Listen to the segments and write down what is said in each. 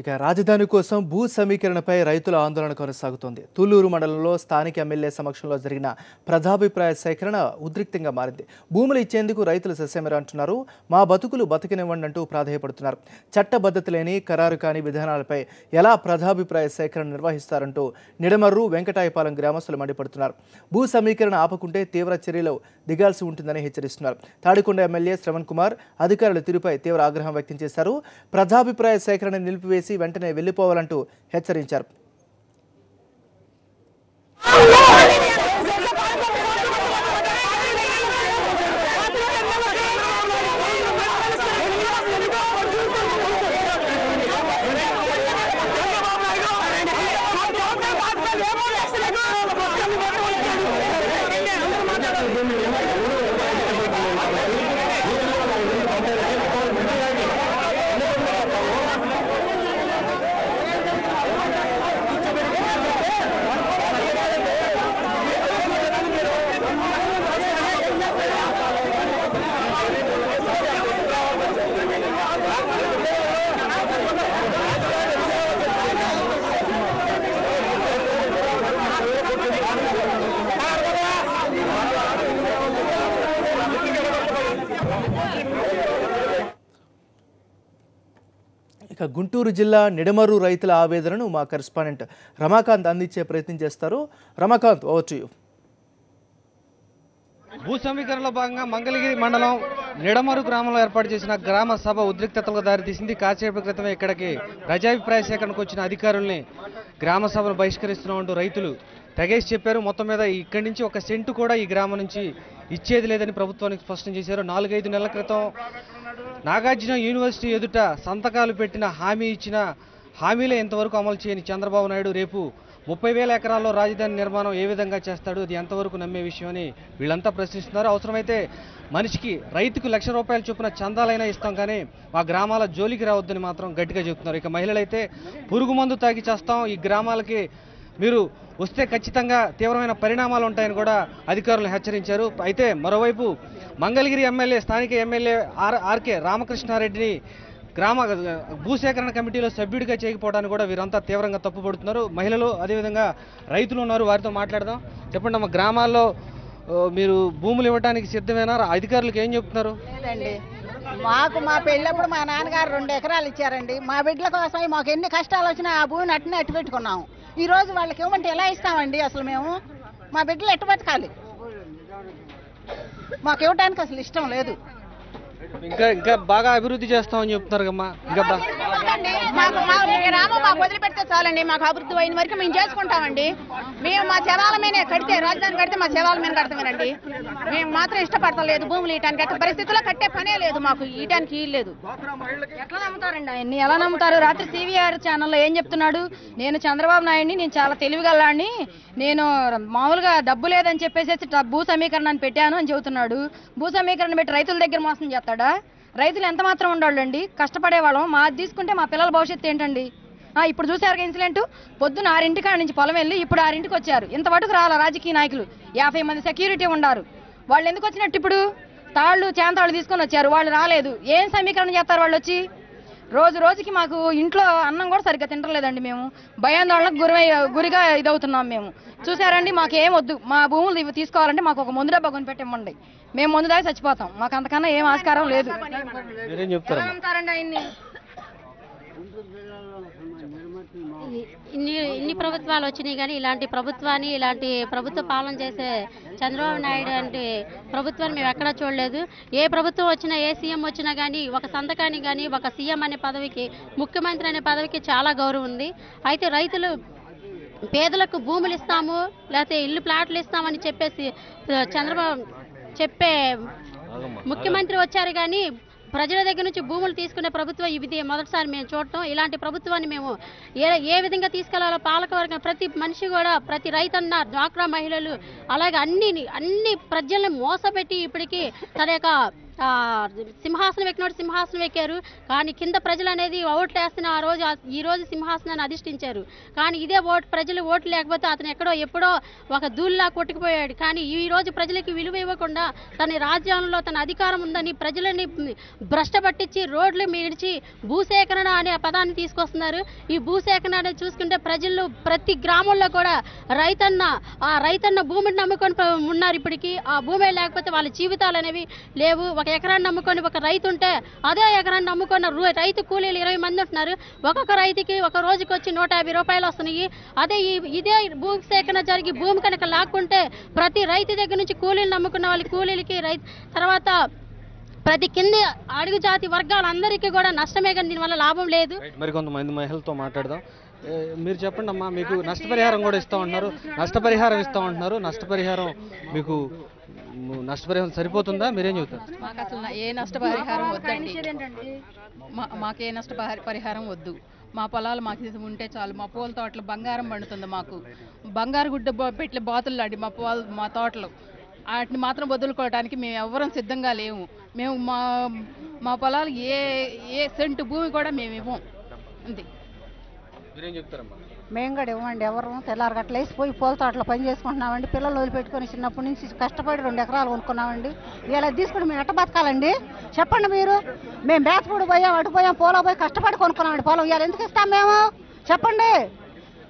ఇక రాజధాని కోసం భూ సమీకరణపై రైతుల ఆందోళన కొనసాగుతోంది. తుళ్లూరు మండలంలో స్థానిక ఎమ్మెల్యే సమక్షంలో జరిగిన ప్రజాభిప్రాయ సేకరణ ఉద్రిక్తంగా మారింది. భూములు ఇచ్చేందుకు రైతులు ససేమిరా అంటున్నారు. మా బతుకులు బతికినివ్వండి అంటూ ప్రాధేయపడుతున్నారు. చట్టబద్ధత లేని ఖరారు కాని విధానాలపై ఎలా ప్రజాభిప్రాయ సేకరణ నిర్వహిస్తారంటూ నిడమర్రు వెంకటాయపాలెం గ్రామస్తులు మండిపడుతున్నారు. భూ సమీకరణ ఆపకుంటే తీవ్ర చర్యలు దిగాల్సి ఉంటుందని హెచ్చరిస్తున్నారు. తాడికొండ ఎమ్మెల్యే శ్రవణ్ కుమార్ అధికారుల తీరుపై తీవ్ర ఆగ్రహం వ్యక్తం చేశారు. ప్రజాభిప్రాయ సేకరణ నిలిపివేసి వెంటనే వెళ్లిపోవాలంటూ హెచ్చరించారు. ఇక గుంటూరు జిల్లా నిడమర్రు రైతుల ఆవేదనను మా కరెస్పాండెంట్ రమాకాంత్ అందించే ప్రయత్నం చేస్తారు. Ramakant, over to you. భూ సమీకరణలో భాగంగా మంగళగిరి మండలం నిడమరు గ్రామంలో ఏర్పాటు చేసిన గ్రామ సభ ఉద్రిక్తతలకు దారితీసింది. కాసేపటి క్రితమే ఇక్కడికి ప్రజాభిప్రాయ సేకరణకు వచ్చిన అధికారుల్ని గ్రామ సభను బహిష్కరిస్తున్నామంటూ రైతులు తెగేసి చెప్పారు. మొత్తం మీద ఇక్కడి నుంచి ఒక సెంటు కూడా ఈ గ్రామం నుంచి ఇచ్చేది లేదని ప్రభుత్వానికి స్పష్టం చేశారు. 4-5 నెలల క్రితం నాగార్జున యూనివర్సిటీ ఎదుట సంతకాలు పెట్టిన ఇచ్చిన హామీలే ఇంతవరకు అమలు చేయని చంద్రబాబు నాయుడు రేపు 30,000 ఎకరాల్లో రాజధాని నిర్మాణం ఏ విధంగా చేస్తాడు, అది ఎంతవరకు నమ్మే విషయం అని వీళ్ళంతా ప్రశ్నిస్తున్నారు. అవసరమైతే మనిషికి రైతుకు ₹1,00,000 చొప్పున చందాలైనా ఇస్తాం, కానీ మా గ్రామాల జోలికి రావద్దని మాత్రం గట్టిగా చెబుతున్నారు. ఇక మహిళలైతే పురుగు మందు తాగి చేస్తాం, ఈ గ్రామాలకి మీరు వస్తే ఖచ్చితంగా తీవ్రమైన పరిణామాలు ఉంటాయని కూడా అధికారులు హెచ్చరించారు. అయితే మరోవైపు మంగళగిరి ఎమ్మెల్యే స్థానిక ఎమ్మెల్యే ఆర్కే రామకృష్ణారెడ్డిని గ్రామ భూసేకరణ కమిటీలో సభ్యుడిగా చేయకపోవడానికి కూడా వీరంతా తీవ్రంగా తప్పుపడుతున్నారు. మహిళలు అదేవిధంగా రైతులు ఉన్నారు, వారితో మాట్లాడదాం. చెప్పండి అమ్మ, గ్రామాల్లో మీరు భూములు ఇవ్వడానికి సిద్ధమేనా? అధికారులకు ఏం చెప్తున్నారు? లేదండి, మాకు మా పెళ్ళప్పుడు మా నాన్నగారు 2 ఎకరాలు ఇచ్చారండి. మా బిడ్డల కోసం మాకు ఎన్ని కష్టాలు వచ్చినా ఆ భూమిని అట్నే అట్టు పెట్టుకున్నాము. ఈ రోజు వాళ్ళకి ఇవ్వమంటే ఎలా ఇస్తామండి? అసలు మేము మా బిడ్డలు ఎట్టు బతకాలి? మాకు ఇవ్వడానికి అసలు ఇష్టం లేదు. ఇంకా బాగా అభివృద్ధి చేస్తామని చెప్తున్నారు కమ్మా. ఇంకా గ్రామం మాకు వదిలిపెడితే చాలండి, మాకు అభివృద్ధి అయిన వరకు మేము చేసుకుంటామండి. మేము మా శవాల మీదే కడితే, రాజధాని కడితే మా శవాల మీద కడతామేనండి. మేము మాత్రం ఇష్టపడతలేదు భూములు ఇయటానికి. అట్లా పరిస్థితుల్లో కట్టే పనే లేదు, మాకు ఇయటానికి లేదు. ఎట్లా నమ్ముతారండి ఆయన్ని? ఎలా నమ్ముతారు? రాత్రి CVR ఛానల్లో ఏం చెప్తున్నాడు? నేను చంద్రబాబు నాయుడిని, నేను చాలా తెలివిగల్లాడిని, నేను మామూలుగా డబ్బు లేదని చెప్పేసి భూ సమీకరణాన్ని పెట్టాను అని చెబుతున్నాడు. భూ సమీకరణ పెట్టి రైతుల దగ్గర మోసం చేస్తాడా? రైతులు ఎంత మాత్రం ఉండాలండి? కష్టపడేవాళ్ళం. మాది తీసుకుంటే మా పిల్లల భవిష్యత్తు ఏంటండి? ఇప్పుడు చూసారు ఇన్సిడెంట్, పొద్దున 6 కాడి నుంచి పొలం వెళ్ళి ఇప్పుడు 6 వచ్చారు. ఇంతవరకు రాలా రాజకీయ నాయకులు. 50 మంది సెక్యూరిటీ ఉన్నారు. వాళ్ళు ఎందుకు వచ్చినట్టు? ఇప్పుడు చేంతాళ్ళు తీసుకొని వచ్చారు, వాళ్ళు రాలేదు. ఏం సమీకరణ చేస్తారు వాళ్ళు వచ్చి? రోజుకి మాకు ఇంట్లో అన్నం కూడా సరిగ్గా తింటలేదండి. మేము భయాందోళనకు గురిగా ఇదవుతున్నాం. మేము చూసారండి, మాకు ఏం వద్దు. మా భూములు తీసుకోవాలంటే మాకు ఒక మందు డబ్బా కొనిపెట్టివ్వండి. మేము మందు దాకా చచ్చిపోతాం. మాకు అంతకన్నా ఏం ఆస్కారం లేదు. అంటారండి ఆయన్ని? ఇన్ని ప్రభుత్వాలు వచ్చినాయి కానీ ఇలాంటి ప్రభుత్వ పాలన చేసే చంద్రబాబు నాయుడు అంటే ప్రభుత్వాన్ని మేము ఎక్కడా చూడలేదు. ఏ ప్రభుత్వం వచ్చినా, ఏ సీఎం వచ్చినా కానీ ఒక సంతకానికి కానీ ఒక సీఎం అనే పదవికి, ముఖ్యమంత్రి అనే పదవికి చాలా గౌరవం ఉంది. అయితే రైతులు పేదలకు భూములు ఇస్తాము లేకపోతే ఇల్లు ప్లాట్లు ఇస్తామని చెప్పేసి చంద్రబాబు చెప్పే ముఖ్యమంత్రి వచ్చారు, కానీ ప్రజల దగ్గర నుంచి భూములు తీసుకునే ప్రభుత్వం ఇది మొదటిసారి మేము చూడటం. ఇలాంటి ప్రభుత్వాన్ని మేము ఏ విధంగా తీసుకెళ్లాలో పాలకవర్గం, ప్రతి మనిషి కూడా, ప్రతి రైతన్న, డ్వాక్రా మహిళలు, అలాగే అన్ని ప్రజల్ని మోసపెట్టి ఇప్పటికీ తన యొక్క సింహాసనం ఎక్కినోడు సింహాసనం ఎక్కారు, కానీ కింద ప్రజలు అనేది ఓట్లు వేస్తున్న ఈ రోజు సింహాసనాన్ని అధిష్ఠించారు. కానీ ఇదే ప్రజలు ఓట్లు లేకపోతే అతను ఎక్కడో ఎప్పుడో ఒక దూల్లా కొట్టుకుపోయాడు. కానీ ఈ రోజు ప్రజలకి విలువ ఇవ్వకుండా తన రాజ్యాంగంలో తన అధికారం ఉందని ప్రజలని భ్రష్ట పట్టించి రోడ్లు మీడిచి భూసేకరణ అనే పదాన్ని తీసుకొస్తున్నారు. ఈ భూసేకరణ అనేది చూసుకుంటే ప్రజలు ప్రతి గ్రామంలో కూడా రైతన్న భూమిని నమ్ముకొని ఉన్నారు. ఇప్పటికీ ఆ భూమి లేకపోతే వాళ్ళ జీవితాలు అనేవి లేవు. ఒక ఎకరాన్ని నమ్ముకొని ఒక రైతు ఉంటే అదే ఎకరాన్ని నమ్ముకున్న రైతు కూలీలు 20 మంది ఉంటున్నారు. ఒక్కొక్క రైతుకి ఒక రోజుకి వచ్చి 150 రూపాయలు వస్తున్నాయి. అదే ఇదే భూ సేకరణ జరిగి భూమి కనుక లాక్కుంటే ప్రతి రైతు దగ్గర నుంచి కూలీలు నమ్ముకున్న వాళ్ళ కూలీలకి తర్వాత ప్రతి కింది అడుగు జాతి వర్గాలందరికీ కూడా నష్టమే, కానీ దీనివల్ల లాభం లేదు. మరికొంతమంది మహిళలతో మాట్లాడదాం. మీరు చెప్పండి అమ్మా, మీకు నష్టపరిహారం కూడా ఇస్తామంటున్నారు, నష్టపరిహారం మీకు నష్టపరిహారం సరిపోతుందా? మీరేం చెబుతారు? మాకు అసలు ఏ నష్టపరిహారం వద్దండి, మాకే నష్టపరిహారం వద్దు. మా పొలాలు మాకు ఉంటే చాలు. మా పూల తోటలు బంగారం పండుతుంది. మాకు బంగారు గుడ్డ పెట్టి బాతులు ఆడి మా తోటలు వాటిని మాత్రం వదులుకోవడానికి మేము ఎవ్వరం సిద్ధంగా లేము. మేము మా పొలాలు ఏ సెంటు భూమి కూడా మేము ఇవ్వం. అంతే. మేము కూడా ఇవ్వండి. ఎవరు తెల్లారు గట్ల వేసిపోయి పూల తోటలో పని చేసుకుంటున్నామండి. పిల్లలు వదిలిపెట్టుకొని చిన్నప్పటి నుంచి కష్టపడి 2 ఎకరాలు కొనుక్కున్నామండి. ఇలా తీసుకుని మేము ఎట్ట బతకాలండి చెప్పండి మీరు? మేము బేతపూడి పోయాం, అటు పోయాం, పూల పోయి కష్టపడి కొనుక్కున్నామండి పొలం. ఇవాళ ఎందుకు ఇస్తాం మేము చెప్పండి?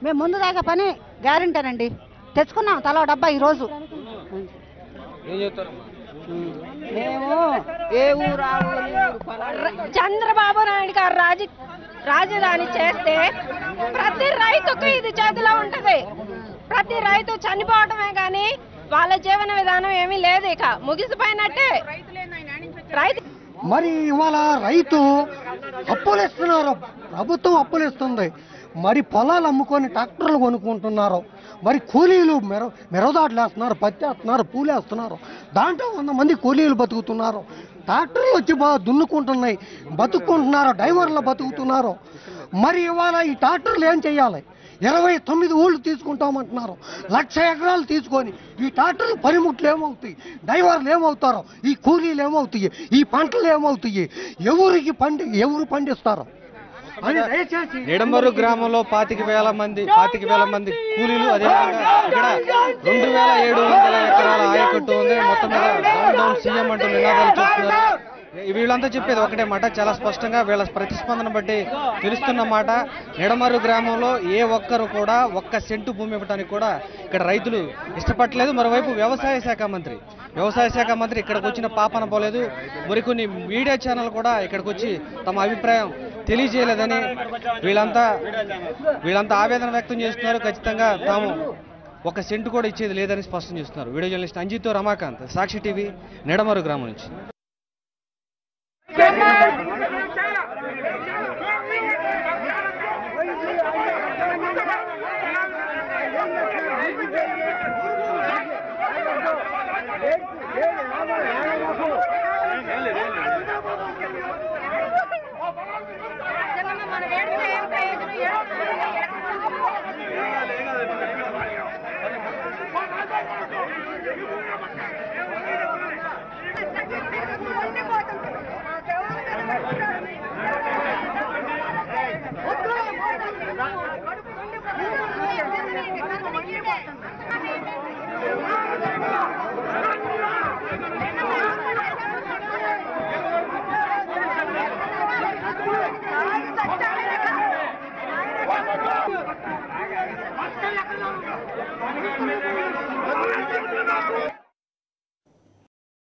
మేము ముందు దాకా పని గ్యారెంటీనండి. తెచ్చుకున్నాం తలో డబ్బా ఈరోజు. మేము ఏ ఊరు చంద్రబాబు నాయుడు గారు రాజధాని చేస్తే ప్రతి రైతుకు ఇది చేతిలో ఉంటది. ప్రతి రైతు చనిపోవటమే కానీ వాళ్ళ జీవన విధానం ఏమీ లేదు. ఇక ముగిసిపోయినట్టే. మరి ఇవాళ రైతు అప్పులు ఇస్తున్నారు, ప్రభుత్వం అప్పులు ఇస్తుంది. మరి పొలాలు అమ్ముకొని ట్రాక్టర్లు కొనుక్కుంటున్నారు. మరి కూలీలు మెరవదాట్లు వేస్తున్నారు, పత్తి వేస్తున్నారు, పూలు వేస్తున్నారు. దాంట్లో 100 మంది కూలీలు బతుకుతున్నారు. ట్రాక్టర్లు వచ్చి దున్నుకుంటున్నాయి, బతుక్కుంటున్నారు, డ్రైవర్లు బతుకుతున్నారు. మరి ఇవాళ ఈ ట్రాక్టర్లు ఏం చేయాలి? 29 ఊళ్ళు తీసుకుంటామంటున్నారు. 1,00,000 ఎకరాలు తీసుకొని ఈ ట్రాక్టర్లు పనిముట్లు ఏమవుతాయి? డ్రైవర్లు ఏమవుతారో? ఈ కూలీలు ఏమవుతాయి? ఈ పంటలు ఏమవుతాయి? ఎవరు పండిస్తారు? నిడమరు గ్రామంలో 25,000 మంది కూలీలు, అదేవిధంగా ఇక్కడ 2,700 ఎకరాల ఆయకట్టు ఉంది. మొత్తం మీద సీఎం అంటూ నినాదాలు చూస్తున్నారు. వీళ్ళంతా చెప్పేది ఒకటే మాట, చాలా స్పష్టంగా వీళ్ళ ప్రతిస్పందన బట్టి తెలుస్తున్న మాట. నిడమరు గ్రామంలో ఏ ఒక్కరు కూడా 1 సెంటు భూమి ఇవ్వడానికి కూడా ఇక్కడ రైతులు ఇష్టపడలేదు. మరోవైపు వ్యవసాయ శాఖ మంత్రి ఇక్కడికి వచ్చిన పాపన పోలేదు. మరికొన్ని మీడియా ఛానల్ కూడా ఇక్కడికి వచ్చి తమ అభిప్రాయం తెలియజేయలేదని వీళ్ళంతా ఆవేదన వ్యక్తం చేస్తున్నారు. ఖచ్చితంగా తాము 1 సెంటు కూడా ఇచ్చేది లేదని స్పష్టం చేస్తున్నారు. వీడియో జర్నలిస్ట్ అంజిత్తో రమాకాంత్, సాక్షి టీవీ, నిడమరు గ్రామం నుంచి. Thank you.